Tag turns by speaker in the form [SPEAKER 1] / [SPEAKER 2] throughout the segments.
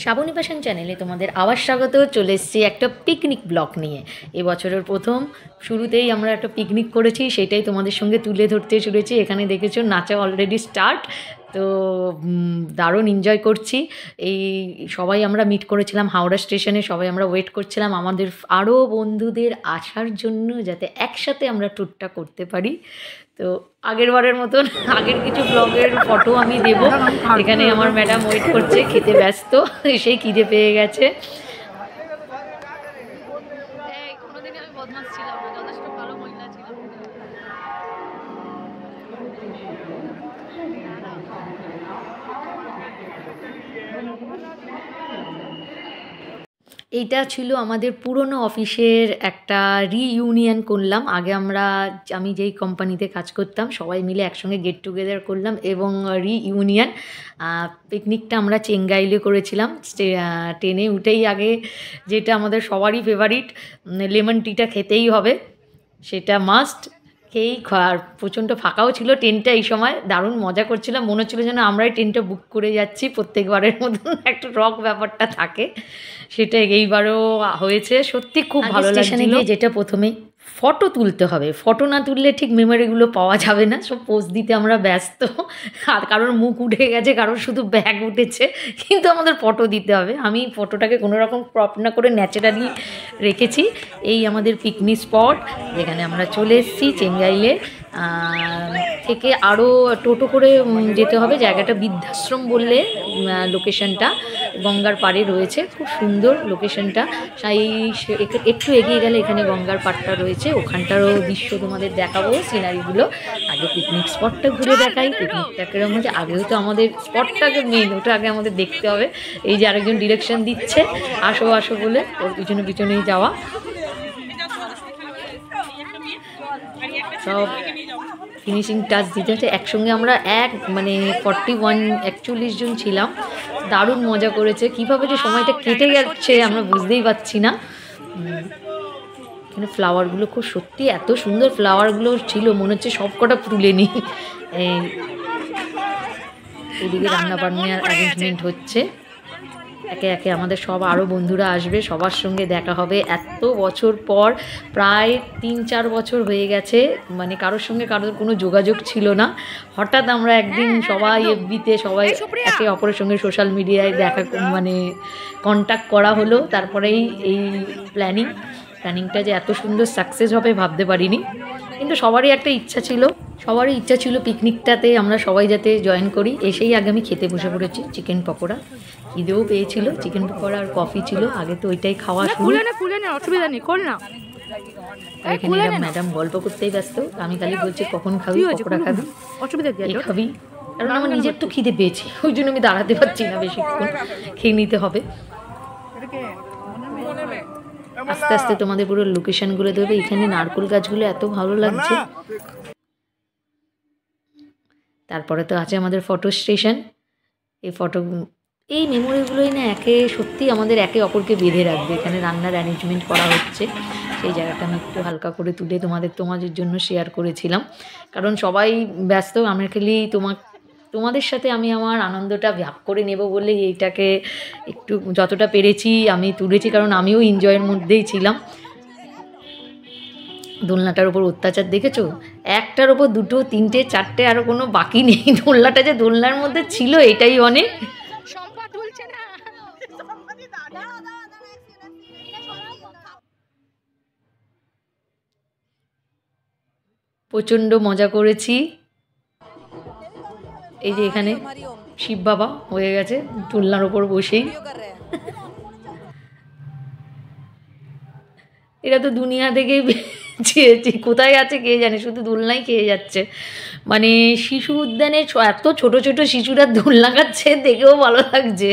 [SPEAKER 1] Shrabani passion চ্যানেলে তোমাদের আবার স্বাগত। চলে এসেছি একটা পিকনিক ব্লগ নিয়ে। এবছরের প্রথম শুরুতেই আমরা একটা পিকনিক করেছি, সেটাই তোমাদের সঙ্গে তুলে ধরতে চলেছি। এখানে দেখেছো নাচা অলরেডি স্টার্ট। তো দারুণ এনজয় করছি। এই সবাই আমরা মিট করেছিলাম হাওড়া স্টেশনে, সবাই আমরা ওয়েট করছিলাম আমাদের আরও বন্ধুদের আসার জন্য, যাতে একসাথে আমরা ট্যুরটা করতে পারি। তো আগের বারের মতন আগের কিছু ব্লগের ফটো আমি দেবো। এখানে আমার ম্যাডাম ওয়েট করছে, খেতে ব্যস্ত, সেই খিদে পেয়ে গেছে। কোনোদিনই আমি বদমাস ছিলাম না, যথেষ্ট ভালো মহিলা ছিলাম। এইটা ছিল আমাদের পুরনো অফিসের একটা রিইউনিয়ন করলাম। আগে আমি যেই কোম্পানিতে কাজ করতাম সবাই মিলে একসঙ্গে গেট টুগেদার করলাম এবং রিইউনিয়ন। পিকনিকটা আমরা চেঙ্গাইলে করেছিলাম। ট্রেনে উঠেই আগে যেটা আমাদের সবারই ফেভারিট, লেমন টিটা খেতেই হবে, সেটা মাস্ট। খেয়েই আর প্রচণ্ড ফাঁকাও ছিল ট্রেনটা এই সময়। দারুণ মজা করছিলাম, মনে হচ্ছিলো যেন আমরাই ট্রেনটা বুক করে যাচ্ছি। প্রত্যেকবারের মতন একটা রক ব্যাপারটা থাকে, সেটা এইবারও হয়েছে। সত্যি খুব ভালো লাগছিল। যেটা প্রথমে ফটো তুলতে হবে, ফটো না তুললে ঠিক মেমোরিগুলো পাওয়া যাবে না। সব পোজ দিতে আমরা ব্যস্ত, আর কারোর মুখ উঠে গেছে, কারোর শুধু ব্যাগ উঠেছে, কিন্তু আমাদের ফটো দিতে হবে। আমি ফটোটাকে কোনো রকম ক্রপ না করে ন্যাচারালি রেখেছি। এই আমাদের পিকনিক স্পট, যেখানে আমরা চলে এসেছি চেঙ্গাইলে। থেকে আরও টোটো করে যেতে হবে। জায়গাটা বৃদ্ধাশ্রম বললে লোকেশনটা গঙ্গার পাড়ে রয়েছে, খুব সুন্দর লোকেশনটা। একটু এগিয়ে গেলে এখানে গঙ্গার পাড়টা রয়েছে, ওখানটারও দৃশ্য তোমাদের দেখাবো, সিনারিগুলো। আগে পিকনিক স্পটটা ঘুরে দেখাই। পিকনিকটাকে মধ্যে আগে হয়তো আমাদের স্পটটাকে মেন, ওটা আগে আমাদের দেখতে হবে। এই যে আরেকজন ডিরেকশন দিচ্ছে, আসো আসো বলে, ওর পিছনে পিছনেই যাওয়া। সব ফিনিশিং টাচ দিতে হচ্ছে একসঙ্গে। আমরা মানে 41 জন ছিলাম। দারুণ মজা করেছে। কীভাবে যে সময়টা কেটে যাচ্ছে আমরা বুঝতেই পারছি না। এখানে ফ্লাওয়ারগুলো খুব সত্যি এত সুন্দর ফ্লাওয়ারগুলো ছিল, মনে হচ্ছে সব কটা তুলে নিই। এদিকে রান্না বান্নার অ্যারেঞ্জমেন্ট হচ্ছে। একে একে আমাদের সব আরও বন্ধুরা আসবে, সবার সঙ্গে দেখা হবে। এত বছর পর, প্রায় 3-4 বছর হয়ে গেছে, মানে কারোর সঙ্গে কারোর কোনো যোগাযোগ ছিল না। হঠাৎ আমরা একদিন সবাই এফবিতে সবাই একে অপরের সঙ্গে সোশ্যাল মিডিয়ায় দেখা, মানে কন্ট্যাক্ট করা হলো। তারপরেই এই প্ল্যানিংটা যে এত সুন্দর সাকসেস হবে ভাবতে পারিনি। কিন্তু সবারই একটা ইচ্ছা ছিল পিকনিকটাতে আমরা সবাই যাতে জয়েন করি। এসেই আগে আমি খেতে বসে পড়েছি চিকেন পকোড়া। খিদেও পেয়েছিল, চিকেন পকোড়া আর কফি ছিল, আগে তো ওইটাই খাওয়া শুরু।
[SPEAKER 2] অসুবিধা নেই, খোল না।
[SPEAKER 1] এখানে এরা ম্যাডাম গল্প করতেই ব্যস্ত। আমি খালি বলছি কখন খাবি পকোড়া, খাবি
[SPEAKER 2] অসুবিধা
[SPEAKER 1] এই খাবি, কারণ আমার নিজের তো খিদে পেয়েছে, ওই জন্য আমি দাঁড়াতে পারছি না বেশিক্ষণ, খেয়ে নিতে হবে। আস্তে আস্তে তোমাদের পুরো লোকেশনগুলো দেবে। এখানে নারকেল গাছগুলো এত ভালো লাগছে। তারপরে তো আছে আমাদের ফটো স্টেশন। এই মেমোরিগুলোই না সত্যি আমাদের একে অপরকে বেঁধে রাখবে। এখানে রান্নার অ্যারেঞ্জমেন্ট করা হচ্ছে, সেই জায়গাটা আমি একটু হালকা করে তুলে তোমাদের জন্য শেয়ার করেছিলাম, কারণ সবাই ব্যস্ত। আমরা খালি তোমাদের সাথে আমি আমার আনন্দটা ভাগ করে নেব বলে এইটাকে একটু যতটা পেরেছি আমি তুলেছি, কারণ আমিও এনজয়ের মধ্যেই ছিলাম। দোলনাটার ওপর অত্যাচার দেখেছো, একটার ওপর 2, 3, 4 আরও কোনো বাকি নেই। দোলনাটা যে দোলনার মধ্যে ছিল এটাই অনেক। প্রচণ্ড মজা করেছি। এই যে এখানে শিব বাবা হয়ে গেছে দোলনার ওপর বসেই। এরা তো দুনিয়া থেকেই চেয়েছে, কোথায় আছে কে জানে, শুধু দোলনাই খেয়ে যাচ্ছে। মানে শিশু উদ্যানে এত ছোট ছোট শিশুরা দোলনা খাচ্ছে, দেখেও ভালো লাগছে।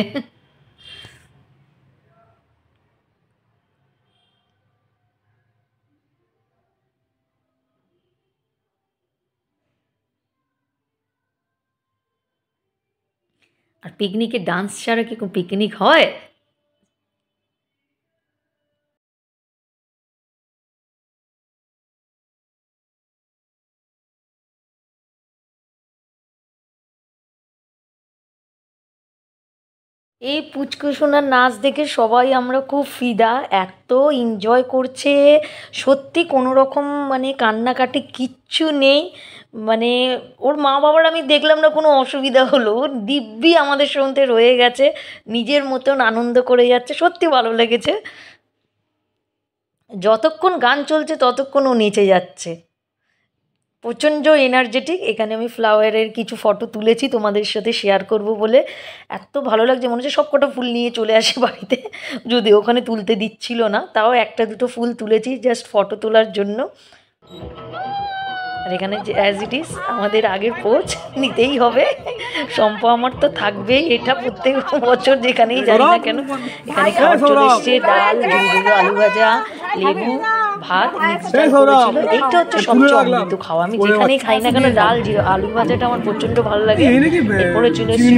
[SPEAKER 1] আর পিকনিকে ডান্স ছাড়া কি পিকনিক হয়? এই পুচকুসোনার নাচ দেখে সবাই আমরা খুব ফিদা, এত এনজয় করছে সত্যি, কোনো রকম মানে কান্নাকাটি কিচ্ছু নেই। মানে ওর মা বাবার আমি দেখলাম না কোনো অসুবিধা হলো, ও দিব্যি আমাদের সঙ্গে রয়ে গেছে, নিজের মতন আনন্দ করে যাচ্ছে, সত্যি ভালো লেগেছে। যতক্ষণ গান চলছে ততক্ষণ ও নেচে যাচ্ছে, প্রচণ্ড এনার্জেটিক। এখানে আমি ফ্লাওয়ারের কিছু ফটো তুলেছি তোমাদের সাথে শেয়ার করব বলে, এত ভালো লাগছে, মনে হচ্ছে সব কটা ফুল নিয়ে চলে আসে বাড়িতে, যদি ওখানে তুলতে দিচ্ছিল না, তাও একটা দুটো ফুল তুলেছি জাস্ট ফটো তোলার জন্য। আর এখানে যে অ্যাজ ইট ইজ আমাদের আগের পোজ নিতেই হবে, সম্প আমার তো থাকবেই, এটা প্রত্যেক বছর যেখানেই যাই না কেন। এখানে খাবার চলে এসছে, ডাল, ঝুড়ো আলু ভাজা, লেবু, ভাত, মিক্সড ডাল করেছিল। এইটা হচ্ছে সবচেয়ে অমৃত খাওয়া, আমি যেখানেই খাই না কেন ডাল আলু ভাজাটা আমার প্রচণ্ড ভালো লাগে। এরপরে চলে এসেছিল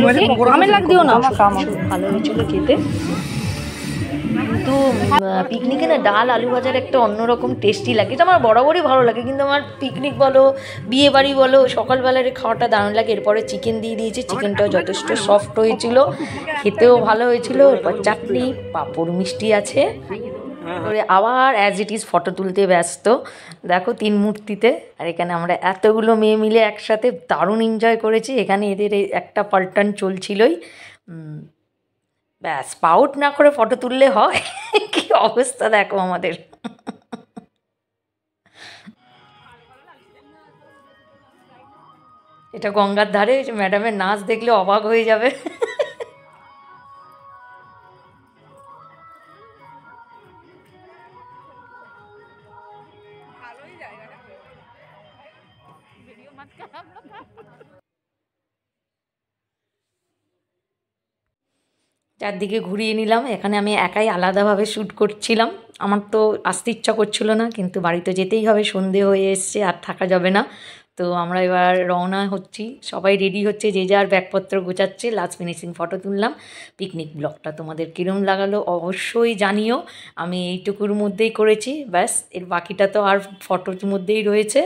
[SPEAKER 1] ভালো হয়েছিল খেতে। কিন্তু পিকনিকে না ডাল আলু ভাজার একটা অন্যরকম টেস্টি লাগে, এটা আমার বরাবরই ভালো লাগে, কিন্তু আমার পিকনিক বলো বিয়ে বাড়ি বলো সকালবেলার খাওয়াটা দারুণ লাগে। এরপরে চিকেন দিয়ে দিয়েছে, চিকেনটাও যথেষ্ট সফট হয়েছিল, খেতেও ভালো হয়েছিল। এরপর চাটনি, পাঁপড়, মিষ্টি আছে। করে আবার অ্যাজ ইট ইজ ফটো তুলতে ব্যস্ত, দেখো 3 মূর্তিতে। আর এখানে আমরা এতগুলো মেয়ে মিলে একসাথে দারুণ এনজয় করেছি। এখানে এদের একটা পাল্টান চলছিলই, ব্যাস পাউট না করে ফটো তুললে হয়। কি অবস্থা দেখো আমাদের। এটা গঙ্গার ধারে, ম্যাডামের নাচ দেখলে অবাক হয়ে যাবে। চারদিকে ঘুরিয়ে নিলাম, এখানে আমি একাই আলাদাভাবে শ্যুট করছিলাম, আমার তো আসতে ইচ্ছা করছিল না, কিন্তু বাড়িতে যেতেই হবে, সন্ধে হয়ে এসছে, আর থাকা যাবে না। তো আমরা এবার রওনা হচ্ছি, সবাই রেডি হচ্ছে, যে যার ব্যাগপত্র গোছাচ্ছে, লাস্ট ফিনিশিং ফটো তুললাম। পিকনিক ব্লগটা তোমাদের কীরকম লাগালো অবশ্যই জানিও, আমি এইটুকুর মধ্যেই করেছি, ব্যাস এর বাকিটা তো আর ফটোর মধ্যেই রয়েছে।